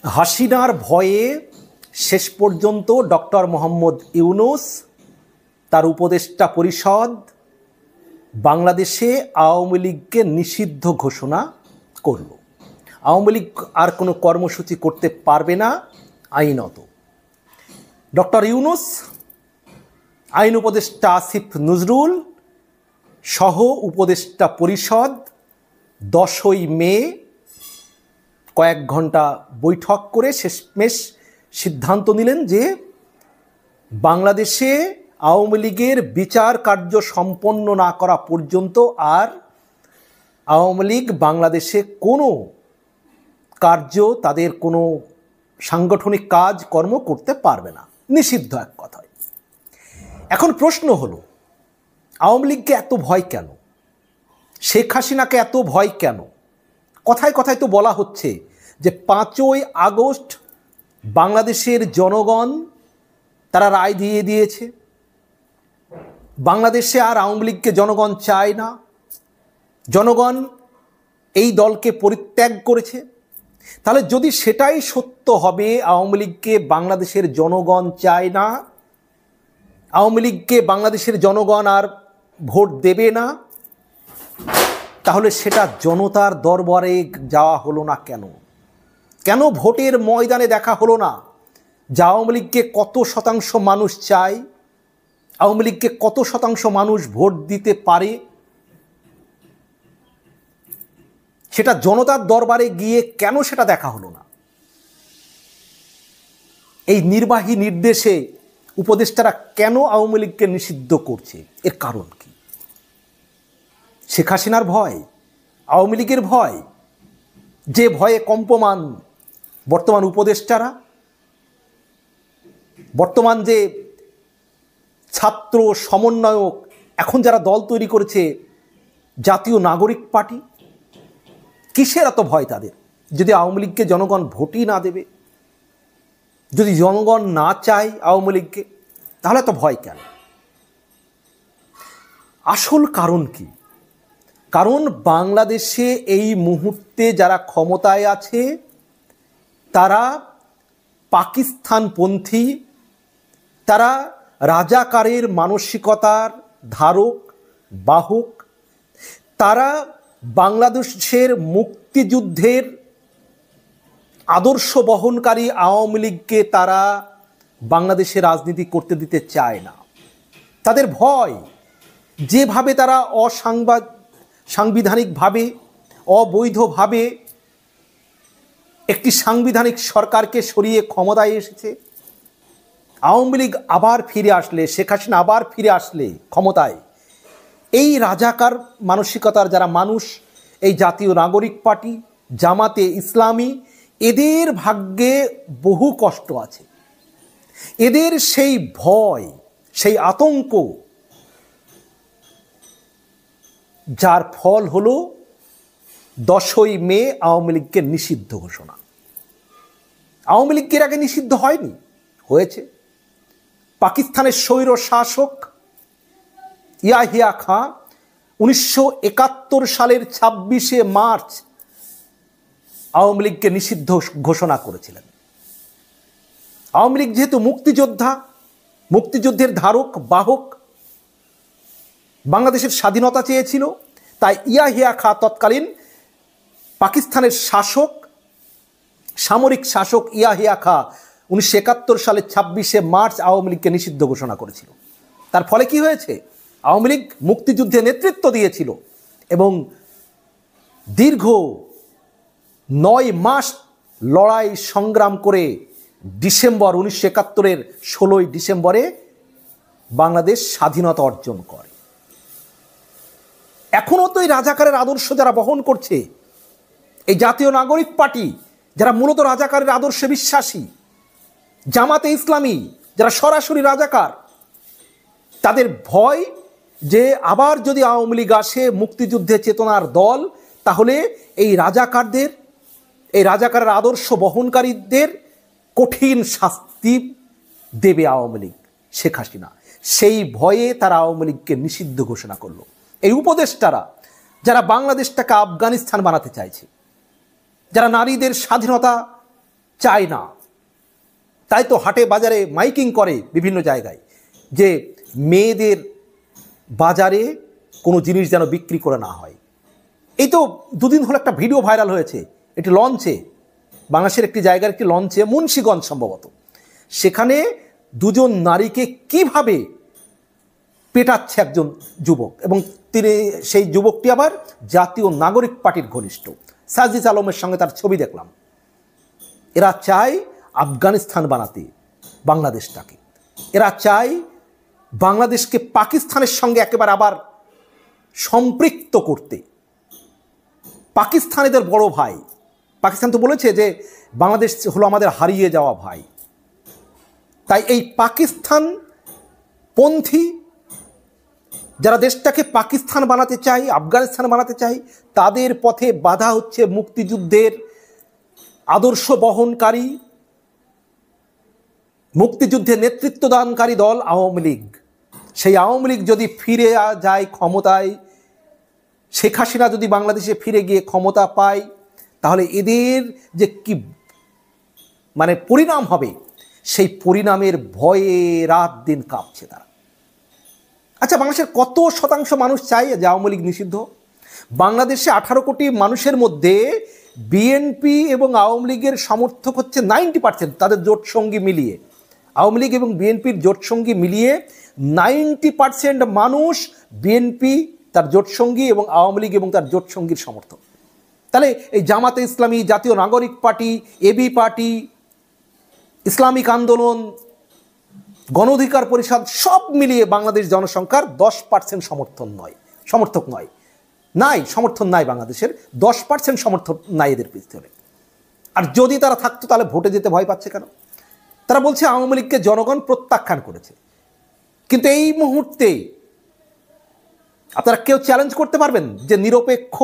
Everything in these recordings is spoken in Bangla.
হাসিনার ভয়ে শেষ পর্যন্ত ডক্টর মোহাম্মদ ইউনূস তার উপদেষ্টা পরিষদ বাংলাদেশে আওয়ামী লীগকে নিষিদ্ধ ঘোষণা করল। আওয়ামী লীগ আর কোনো কর্মসূচি করতে পারবে না আইনত। ডক্টর ইউনূস, আইন উপদেষ্টা আসিফ নজরুল সহ উপদেষ্টা পরিষদ 10ই মে কয়েক ঘন্টা বৈঠক করে শেষমেশ সিদ্ধান্ত নিলেন যে বাংলাদেশে আওয়ামী লীগের বিচার কার্য সম্পন্ন না করা পর্যন্ত আর আওয়ামী লীগ বাংলাদেশে কোনো কার্য, তাদের কোনো সাংগঠনিক কাজ কর্ম করতে পারবে না, নিষিদ্ধ এক কথায়। এখন প্রশ্ন হলো, আওয়ামী লীগকে এত ভয় কেন? শেখ হাসিনাকে এত ভয় কেন? কথায় কথায় তো বলা হচ্ছে যে 5ই আগস্ট বাংলাদেশের জনগণ তারা রায় দিয়ে দিয়েছে, বাংলাদেশে আর আওয়ামী লীগকে জনগণ চায় না, জনগণ এই দলকে পরিত্যাগ করেছে। তাহলে যদি সেটাই সত্য হবে, আওয়ামী লীগকে বাংলাদেশের জনগণ চায় না, আওয়ামী লীগকে বাংলাদেশের জনগণ আর ভোট দেবে না, তাহলে সেটা জনতার দরবারে যাওয়া হলো না কেন? কেন ভোটের ময়দানে দেখা হলো না যে আওয়ামী লীগকে কত শতাংশ মানুষ চায়, আওয়ামী লীগকে কত শতাংশ মানুষ ভোট দিতে পারে? সেটা জনতার দরবারে গিয়ে কেন সেটা দেখা হলো না? এই নির্বাহী নির্দেশে উপদেষ্টারা কেন আওয়ামী লীগকে নিষিদ্ধ করছে? এর কারণ কি? শেখ হাসিনার ভয়? আওয়ামী লীগের ভয়? যে ভয়ে কম্পমান বর্তমান উপদেষ্টারা, বর্তমান যে ছাত্র সমন্বয়ক, এখন যারা দল তৈরি করেছে জাতীয় নাগরিক পার্টি, কিসের এত ভয় তাদের? যদি আওয়ামী লীগকে জনগণ ভোটই না দেবে, যদি জনগণ না চায় আওয়ামী লীগকে, তাহলে এত ভয় কেন? আসল কারণ কি? কারণ বাংলাদেশে এই মুহূর্তে যারা ক্ষমতায় আছে তারা পাকিস্তানপন্থী, তারা রাজাকারের মানসিকতার ধারক বাহক, তারা বাংলাদেশের মুক্তিযুদ্ধের আদর্শ বহনকারী আওয়ামী লীগকে তারা বাংলাদেশে রাজনীতি করতে দিতে চায় না। তাদের ভয়, যেভাবে তারা সাংবিধানিকভাবে অবৈধভাবে একটি সাংবিধানিক সরকারকে সরিয়ে ক্ষমতায় এসেছে, আওয়ামী লীগ আবার ফিরে আসলে, শেখ হাসিনা আবার ফিরে আসলে ক্ষমতায়, এই রাজাকার মানসিকতার যারা মানুষ, এই জাতীয় নাগরিক পার্টি, জামাতে ইসলামী, এদের ভাগ্যে বহু কষ্ট আছে। এদের সেই ভয়, সেই আতঙ্ক, যার ফল হলো 10ই মে আওয়ামী লীগকে নিষিদ্ধ ঘোষণা। আওয়ামী লীগ এর আগে নিষিদ্ধ হয়নি, হয়েছে। পাকিস্তানের স্বৈর শাসক ইয়াহিয়া খাঁ 1971 সালের 26শে মার্চ আওয়ামী লীগকে নিষিদ্ধ ঘোষণা করেছিলেন। আওয়ামী লীগ যেহেতু মুক্তিযোদ্ধা, মুক্তিযুদ্ধের ধারক বাহক, বাংলাদেশের স্বাধীনতা চেয়েছিল, তাই ইয়াহিয়া খাঁ তৎকালীন পাকিস্তানের শাসক, সামরিক শাসক ইয়াহিয়া খাঁ 1971 সালের 26শে মার্চ আওয়ামী লীগকে নিষিদ্ধ ঘোষণা করেছিল। তার ফলে কি হয়েছে? আওয়ামী লীগ মুক্তিযুদ্ধে নেতৃত্ব দিয়েছিল এবং দীর্ঘ 9 মাস লড়াই সংগ্রাম করে ডিসেম্বর 1971-এর 16ই ডিসেম্বরে বাংলাদেশ স্বাধীনতা অর্জন করে। এখনও তো এই রাজাকারের আদর্শ যারা বহন করছে, এই জাতীয় নাগরিক পার্টি যারা মূলত রাজাকারের আদর্শে বিশ্বাসী, জামাতে ইসলামী যারা সরাসরি রাজাকার, তাদের ভয় যে আবার যদি আওয়ামী লীগ আসে, মুক্তিযুদ্ধে চেতনার দল, তাহলে এই রাজাকারদের, এই রাজাকারের আদর্শ বহনকারীদের কঠিন শাস্তি দেবে আওয়ামী লীগ, শেখ হাসিনা। সেই ভয়ে তারা আওয়ামী লীগকে নিষিদ্ধ ঘোষণা করলো। এই উপদেষ্টারা যারা বাংলাদেশটাকে আফগানিস্তান বানাতে চাইছে, যারা নারীদের স্বাধীনতা চায় না। তাই তো হাটে বাজারে মাইকিং করে বিভিন্ন জায়গায় যে মেয়েদের বাজারে কোনো জিনিস যেন বিক্রি করে না হয়। এই তো দুদিন হলো একটা ভিডিও ভাইরাল হয়েছে, এটি লঞ্চে, বাংলাদেশের একটি জায়গার একটি লঞ্চে, মুন্সিগঞ্জ সম্ভবত, সেখানে দুজন নারীকে কিভাবে পেটাচ্ছে একজন যুবক, এবং তিনি সেই যুবকটি আবার জাতীয় নাগরিক পার্টির ঘনিষ্ঠ। সাজিদ আলমের সঙ্গে তার ছবি দেখলাম। এরা চায় আফগানিস্তান বানাতে বাংলাদেশটাকে, এরা চায় বাংলাদেশকে পাকিস্তানের সঙ্গে একেবারে আবার সম্পৃক্ত করতে। পাকিস্তান এদের বড় ভাই। পাকিস্তান তো বলেছে যে বাংলাদেশ হলো আমাদের হারিয়ে যাওয়া ভাই। তাই এই পাকিস্তান পন্থী যারা দেশটাকে পাকিস্তান বানাতে চায়, আফগানিস্তান বানাতে চায়, তাদের পথে বাধা হচ্ছে মুক্তিযুদ্ধের আদর্শ বহনকারী, মুক্তিযুদ্ধে নেতৃত্বদানকারী দল আওয়ামী লীগ। সেই আওয়ামী লীগ যদি ফিরে যায় ক্ষমতায়, শেখ হাসিনা যদি বাংলাদেশে ফিরে গিয়ে ক্ষমতা পায়, তাহলে এদের যে কি মানে পরিণাম হবে, সেই পরিণামের ভয়ে রাত দিন কাঁপছে তারা। আচ্ছা, বাংলাদেশের কত শতাংশ মানুষ চায় যে আওয়ামী লীগ নিষিদ্ধ? বাংলাদেশে 18 কোটি মানুষের মধ্যে বিএনপি এবং আওয়ামী লীগের সমর্থক হচ্ছে 90%, তাদের জোটসঙ্গী মিলিয়ে। আওয়ামী লীগ এবং বিএনপির জোটসঙ্গী মিলিয়ে 90% মানুষ বিএনপি তার জোটসঙ্গী এবং আওয়ামী লীগ এবং তার জোটসঙ্গীর সমর্থক। তাহলে এই জামাতে ইসলামী, জাতীয় নাগরিক পার্টি, এবি পার্টি, ইসলামিক আন্দোলন, গণ অধিকার পরিষদ সব মিলিয়ে বাংলাদেশ জনসংখ্যার 10% সমর্থক নয়, সমর্থন নাই বাংলাদেশের 10% সমর্থন নাই এদের পিছনে। আর যদি তারা থাকতো তাহলে ভোটে যেতে ভয় পাচ্ছে কেন? তারা বলছে আওয়ামী লীগকে জনগণ প্রত্যাখ্যান করেছে। কিন্তু এই মুহূর্তে আপনারা কেউ চ্যালেঞ্জ করতে পারবেন যে নিরপেক্ষ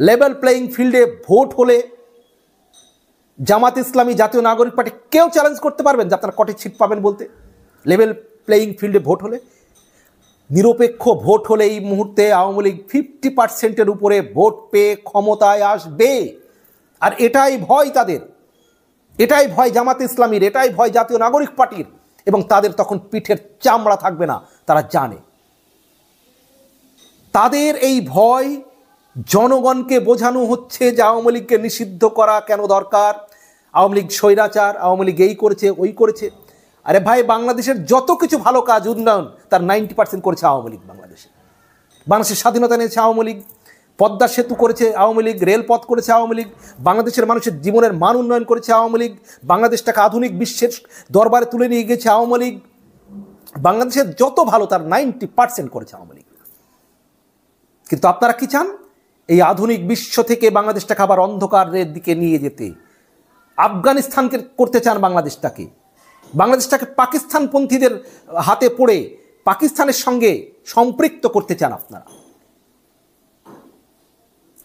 লেভেল প্লেয়িং ফিল্ডে ভোট হলে জামাত ইসলামী, জাতীয় নাগরিক পার্টি কেউ চ্যালেঞ্জ করতে পারবেন যে আপনারা কটি সিট পাবেন বলতে? লেভেল প্লেয়িং ফিল্ডে ভোট হলে, নিরপেক্ষ ভোট হলে এই মুহূর্তে আওয়ামী লীগ 50%-এর উপরে ভোট পেয়ে ক্ষমতায় আসবে। আর এটাই ভয় তাদের, এটাই ভয় জামাত ইসলামীর, এটাই ভয় জাতীয় নাগরিক পার্টির। এবং তাদের তখন পিঠের চামড়া থাকবে না, তারা জানে। তাদের এই ভয় জনগণকে বোঝানো হচ্ছে যে আওয়ামী লীগকে নিষিদ্ধ করা কেন দরকার, আওয়ামী লীগ স্বৈরাচার, আওয়ামী লীগ এই করেছে ওই করেছে। আরে ভাই, বাংলাদেশের যত কিছু ভালো কাজ, উন্নয়ন, তার 90% করেছে আওয়ামী লীগ। বাংলাদেশের স্বাধীনতা নিয়েছে আওয়ামী লীগ, পদ্মা সেতু করেছে আওয়ামী লীগ, রেলপথ করেছে আওয়ামী লীগ, বাংলাদেশের মানুষের জীবনের মান উন্নয়ন করেছে আওয়ামী লীগ, বাংলাদেশটাকে আধুনিক বিশ্বের দরবারে তুলে নিয়ে গেছে আওয়ামী লীগ। বাংলাদেশের যত ভালো তার 90% করেছে আওয়ামী লীগ। কিন্তু আপনারা কি চান? এই আধুনিক বিশ্ব থেকে বাংলাদেশটাকে আবার অন্ধকারের দিকে নিয়ে যেতে, আফগানিস্তানকে করতে চান বাংলাদেশটাকে, বাংলাদেশটাকে পাকিস্তানপন্থীদের হাতে পড়ে পাকিস্তানের সঙ্গে সম্পৃক্ত করতে চান আপনারা।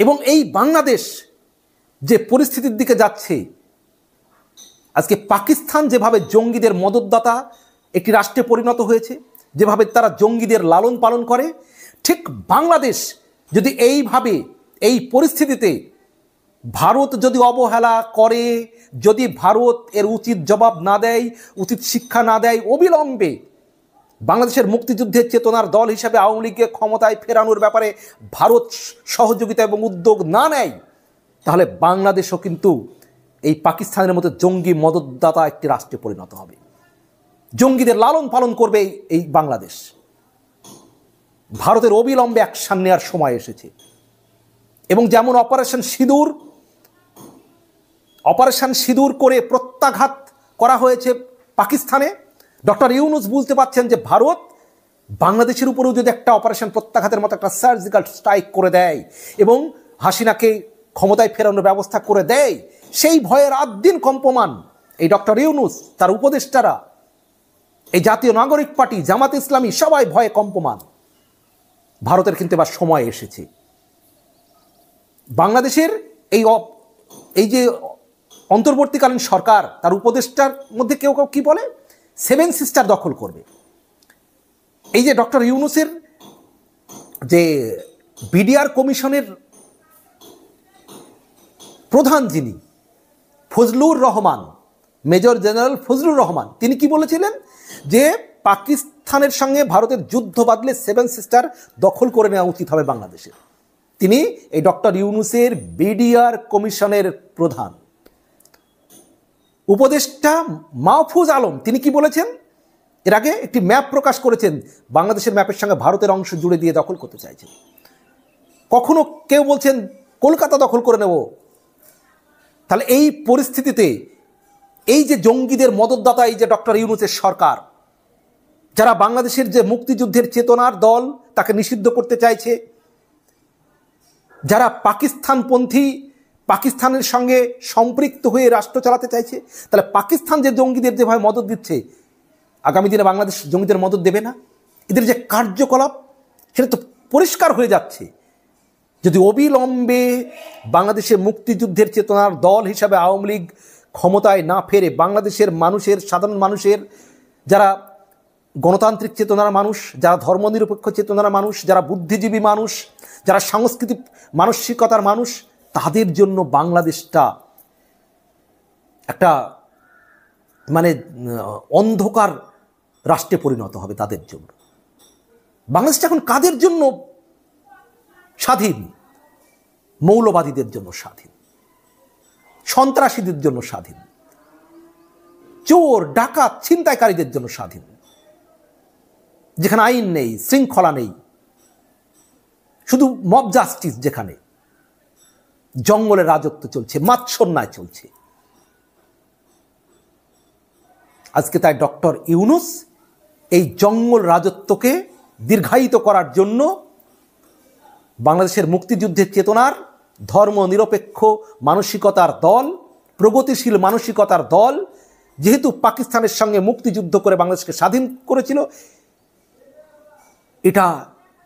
এবং এই বাংলাদেশ যে পরিস্থিতির দিকে যাচ্ছে, আজকে পাকিস্তান যেভাবে জঙ্গিদের মদতদাতা একটি রাষ্ট্রে পরিণত হয়েছে, যেভাবে তারা জঙ্গিদের লালন পালন করে, ঠিক বাংলাদেশ যদি এইভাবে এই পরিস্থিতিতে ভারত যদি অবহেলা করে, যদি ভারত এর উচিত জবাব না দেয়, উচিত শিক্ষা না দেয়, অবিলম্বে বাংলাদেশের মুক্তিযুদ্ধের চেতনার দল হিসেবে আওয়ামী লীগকে ক্ষমতায় ফেরানোর ব্যাপারে ভারত সহযোগিতা এবং উদ্যোগ না নেয়, তাহলে বাংলাদেশও কিন্তু এই পাকিস্তানের মতো জঙ্গি মদতদাতা একটি রাষ্ট্রে পরিণত হবে। জঙ্গিদের লালন পালন করবে এই বাংলাদেশ। ভারতের অবিলম্বে অ্যাকশন নেওয়ার সময় এসেছে। এবং যেমন অপারেশন সিঁদুর করে প্রত্যাঘাত করা হয়েছে পাকিস্তানে, ডক্টর ইউনূস বুঝতে পারছেন যে ভারত বাংলাদেশের উপরেও যদি একটা অপারেশন প্রত্যাঘাতের মতো একটা সার্জিক্যাল স্ট্রাইক করে দেয় এবং হাসিনাকে ক্ষমতায় ফেরানোর ব্যবস্থা করে দেয়, সেই ভয়ে রাত দিন কম্পমান এই ডক্টর ইউনূস, তার উপদেষ্টারা, এই জাতীয় নাগরিক পার্টি, জামাত ইসলামী সবাই ভয়ে কম্পমান। ভারতের কিন্তু এবার সময় এসেছে। বাংলাদেশের এই যে অন্তর্বর্তীকালীন সরকার, তার উপদেষ্টার মধ্যে কেউ কেউ কি বলে 7 সিস্টার দখল করবে। এই যে ডক্টর ইউনূসের যে বিডিআর কমিশনের প্রধান যিনি, ফজলুর রহমান, মেজর জেনারেল ফজলুর রহমান, তিনি কি বলেছিলেন যে পাকিস্তানের সঙ্গে ভারতের যুদ্ধ বাঁধলে সেভেন সিস্টার দখল করে নেওয়া উচিত হবে বাংলাদেশের। তিনি এই ডক্টর ইউনূসের বিডিআর কমিশনের প্রধান। উপদেষ্টা মাহফুজ আলম তিনি কি বলেছেন, এর আগে একটি ম্যাপ প্রকাশ করেছেন, বাংলাদেশের ম্যাপের সঙ্গে ভারতের অংশ জুড়ে দিয়ে দখল করতে চাইছেন। কখনো কেউ বলছেন কলকাতা দখল করে নেব। তাহলে এই পরিস্থিতিতে এই যে জঙ্গিদের মদতদাতা, এই যে ডক্টর ইউনূসের সরকার, যারা বাংলাদেশের যে মুক্তিযুদ্ধের চেতনার দল তাকে নিষিদ্ধ করতে চাইছে, যারা পাকিস্তানপন্থী, পাকিস্তানের সঙ্গে সম্পৃক্ত হয়ে রাষ্ট্র চালাতে চাইছে, তাহলে পাকিস্তান যে জঙ্গিদের যেভাবে মদত দিচ্ছে, আগামী দিনে বাংলাদেশ জঙ্গিদের মদত দেবে না? এদের যে কার্যকলাপ সেটা তো পরিষ্কার হয়ে যাচ্ছে। যদি অবিলম্বে বাংলাদেশের মুক্তিযুদ্ধের চেতনার দল হিসাবে আওয়ামী লীগ ক্ষমতায় না ফেরে, বাংলাদেশের মানুষের, সাধারণ মানুষের, যারা গণতান্ত্রিক চেতনার মানুষ, যারা ধর্মনিরপেক্ষ চেতনার মানুষ, যারা বুদ্ধিজীবী মানুষ, যারা সাংস্কৃতিক মানসিকতার মানুষ, তাদের জন্য বাংলাদেশটা একটা মানে অন্ধকার রাষ্ট্রে পরিণত হবে তাদের জন্য। বাংলাদেশটা এখন কাদের জন্য স্বাধীন? মৌলবাদীদের জন্য স্বাধীন, সন্ত্রাসীদের জন্য স্বাধীন, চোর ডাকাত ছিনতাইকারীদের জন্য স্বাধীন, যেখানে আইন নেই, শৃঙ্খলা নেই, শুধু মব জাস্টিস, যেখানে জঙ্গলের রাজত্ব চলছে, মাৎসন্যায় চলছে। আজকে তাই ডক্টর ইউনূস এই জঙ্গল রাজত্বকে দীর্ঘায়িত করার জন্য বাংলাদেশের মুক্তিযুদ্ধের চেতনার, ধর্ম নিরপেক্ষ মানসিকতার দল, প্রগতিশীল মানসিকতার দল, যেহেতু পাকিস্তানের সঙ্গে মুক্তিযুদ্ধ করে বাংলাদেশকে স্বাধীন করেছিল, এটা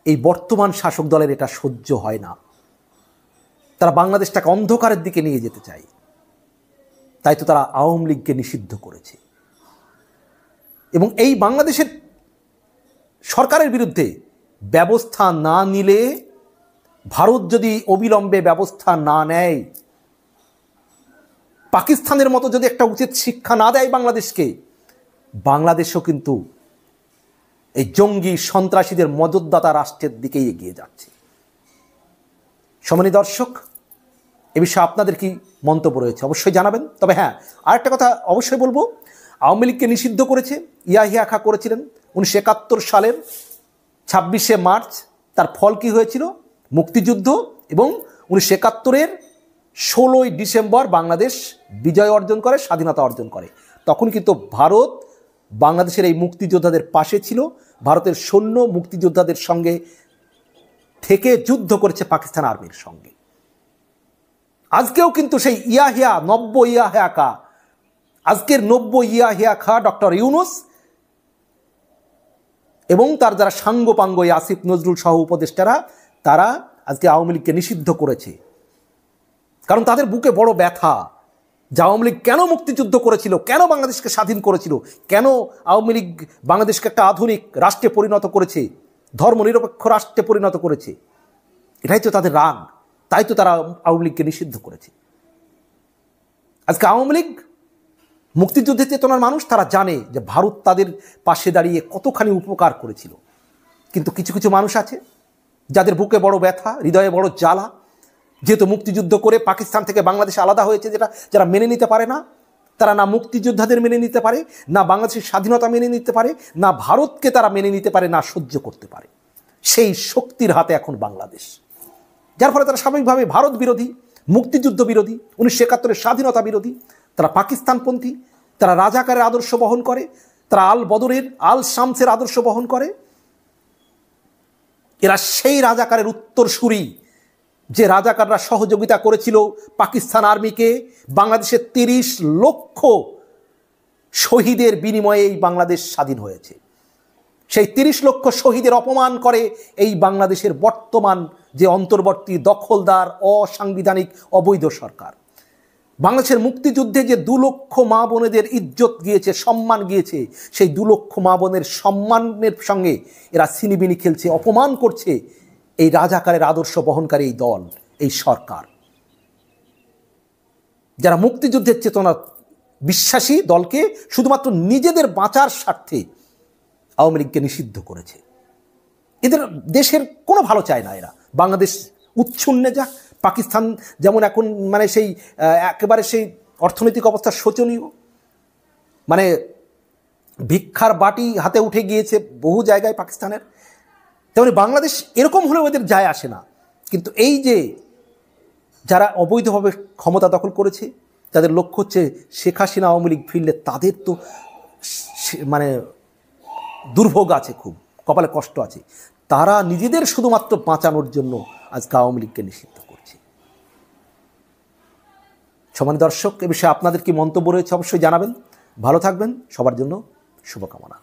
এই বর্তমান শাসক দলের এটা সহ্য হয় না। তারা বাংলাদেশটাকে অন্ধকারের দিকে নিয়ে যেতে চায়। তাই তো তারা আওয়ামী লীগকে নিষিদ্ধ করেছে। এবং এই বাংলাদেশের সরকারের বিরুদ্ধে ব্যবস্থা না নিলে, ভারত যদি অবিলম্বে ব্যবস্থা না নেয়, পাকিস্তানের মতো যদি একটা উচিত শিক্ষা না দেয় বাংলাদেশকে, বাংলাদেশও কিন্তু এই জঙ্গি সন্ত্রাসীদের মদতদাতা রাষ্ট্রের দিকেই এগিয়ে যাচ্ছে। সম্মানিত দর্শক, এ বিষয়ে আপনাদের কি মন্তব্য রয়েছে অবশ্যই জানাবেন। তবে হ্যাঁ, আরেকটা কথা অবশ্যই বলবো, আওয়ামী লীগকে নিষিদ্ধ করেছে, ইয়াহিয়া খাঁ করেছিলেন 1971 সালের 26শে মার্চ। তার ফল কি হয়েছিল? মুক্তিযুদ্ধ। এবং 1971-এর 16ই ডিসেম্বর বাংলাদেশ বিজয় অর্জন করে, স্বাধীনতা অর্জন করে। তখন কিন্তু ভারত বাংলাদেশের এই মুক্তিযোদ্ধাদের পাশে ছিল। ভারতের সৈন্য মুক্তিযোদ্ধাদের সঙ্গে থেকে যুদ্ধ করেছে পাকিস্তান আর্মির সঙ্গে। আজকেও কিন্তু সেই ইয়াহিয়া, নব্য ইয়াহিয়া খাঁ, আজকের নব্য ইয়াহিয়া খাঁ ডক্টর ইউনূস এবং তার যারা সাঙ্গপাঙ্গ আসিফ নজরুল সহ উপদেষ্টারা, তারা আজকে আওয়ামী লীগকে নিষিদ্ধ করেছে। কারণ তাদের বুকে বড় ব্যথা যে আওয়ামী লীগ কেন মুক্তিযুদ্ধ করেছিল, কেন বাংলাদেশকে স্বাধীন করেছিল, কেন আওয়ামী লীগ বাংলাদেশকে একটা আধুনিক রাষ্ট্রে পরিণত করেছে, ধর্মনিরপেক্ষ রাষ্ট্রে পরিণত করেছে। এটাই তো তাদের রাগ। তাই তো তারা আওয়ামী লীগকে নিষিদ্ধ করেছে। আজকে আওয়ামী লীগ মুক্তিযুদ্ধের চেতনার মানুষ, তারা জানে যে ভারত তাদের পাশে দাঁড়িয়ে কতখানি উপকার করেছিল। কিন্তু কিছু কিছু মানুষ আছে যাদের বুকে বড় ব্যথা, হৃদয়ে বড় জ্বালা, যেহেতু মুক্তিযুদ্ধ করে পাকিস্তান থেকে বাংলাদেশ আলাদা হয়েছে, যেটা যারা মেনে নিতে পারে না। তারা না মুক্তিযোদ্ধাদের মেনে নিতে পারে, না বাংলাদেশের স্বাধীনতা মেনে নিতে পারে, না ভারতকে তারা মেনে নিতে পারে, না সহ্য করতে পারে। সেই শক্তির হাতে এখন বাংলাদেশ, যার ফলে তারা স্বাভাবিকভাবে ভারত বিরোধী, মুক্তিযুদ্ধ বিরোধী, 1971-এর স্বাধীনতা বিরোধী। তারা পাকিস্তানপন্থী, তারা রাজাকারের আদর্শ বহন করে, তারা আল বদরের, আল শামসের আদর্শ বহন করে। এরা সেই রাজাকারের উত্তরসূরি, যে রাজাকাররা সহযোগিতা করেছিল পাকিস্তান আর্মিকে। বাংলাদেশের 30 লক্ষ শহীদের বিনিময়ে এই বাংলাদেশ স্বাধীন হয়েছে। সেই 30 লক্ষ শহীদের অপমান করে এই বাংলাদেশের বর্তমান যে অন্তর্বর্তী দখলদার, অসাংবিধানিক, অবৈধ সরকার। বাংলাদেশের মুক্তিযুদ্ধে যে 2 লক্ষ মা বোনেদের ইজ্জত গিয়েছে, সম্মান গিয়েছে, সেই 2 লক্ষ মা বোনের সম্মানের সঙ্গে এরা ছিনিবিনি খেলছে, অপমান করছে এই রাজাকারের আদর্শ বহনকারী এই দল, এই সরকার। যারা মুক্তিযুদ্ধের চেতনা বিশ্বাসী দলকে শুধুমাত্র নিজেদের বাঁচার স্বার্থে আওয়ামী লীগকে নিষিদ্ধ করেছে। এদের দেশের কোনো ভালো চায় না এরা। বাংলাদেশ উচ্ছন্নে যাক, পাকিস্তান যেমন এখন মানে সেই একেবারে সেই অর্থনৈতিক অবস্থা শোচনীয়, মানে ভিক্ষার বাটি হাতে উঠে গিয়েছে বহু জায়গায় পাকিস্তানের, তেমনি বাংলাদেশ এরকম হলেও এদের যায় আসে না। কিন্তু এই যে যারা অবৈধভাবে ক্ষমতা দখল করেছে, তাদের লক্ষ্য হচ্ছে শেখ হাসিনা আওয়ামী লীগ ফিরলে তাদের তো মানে দুর্ভোগ আছে, খুব কপালে কষ্ট আছে, তারা নিজেদের শুধুমাত্র বাঁচানোর জন্য আজকে আওয়ামী লীগকে নিষিদ্ধ করছে। সম্মানিত দর্শক, এ বিষয়ে আপনাদের কি মন্তব্য রয়েছে অবশ্যই জানাবেন। ভালো থাকবেন, সবার জন্য শুভকামনা।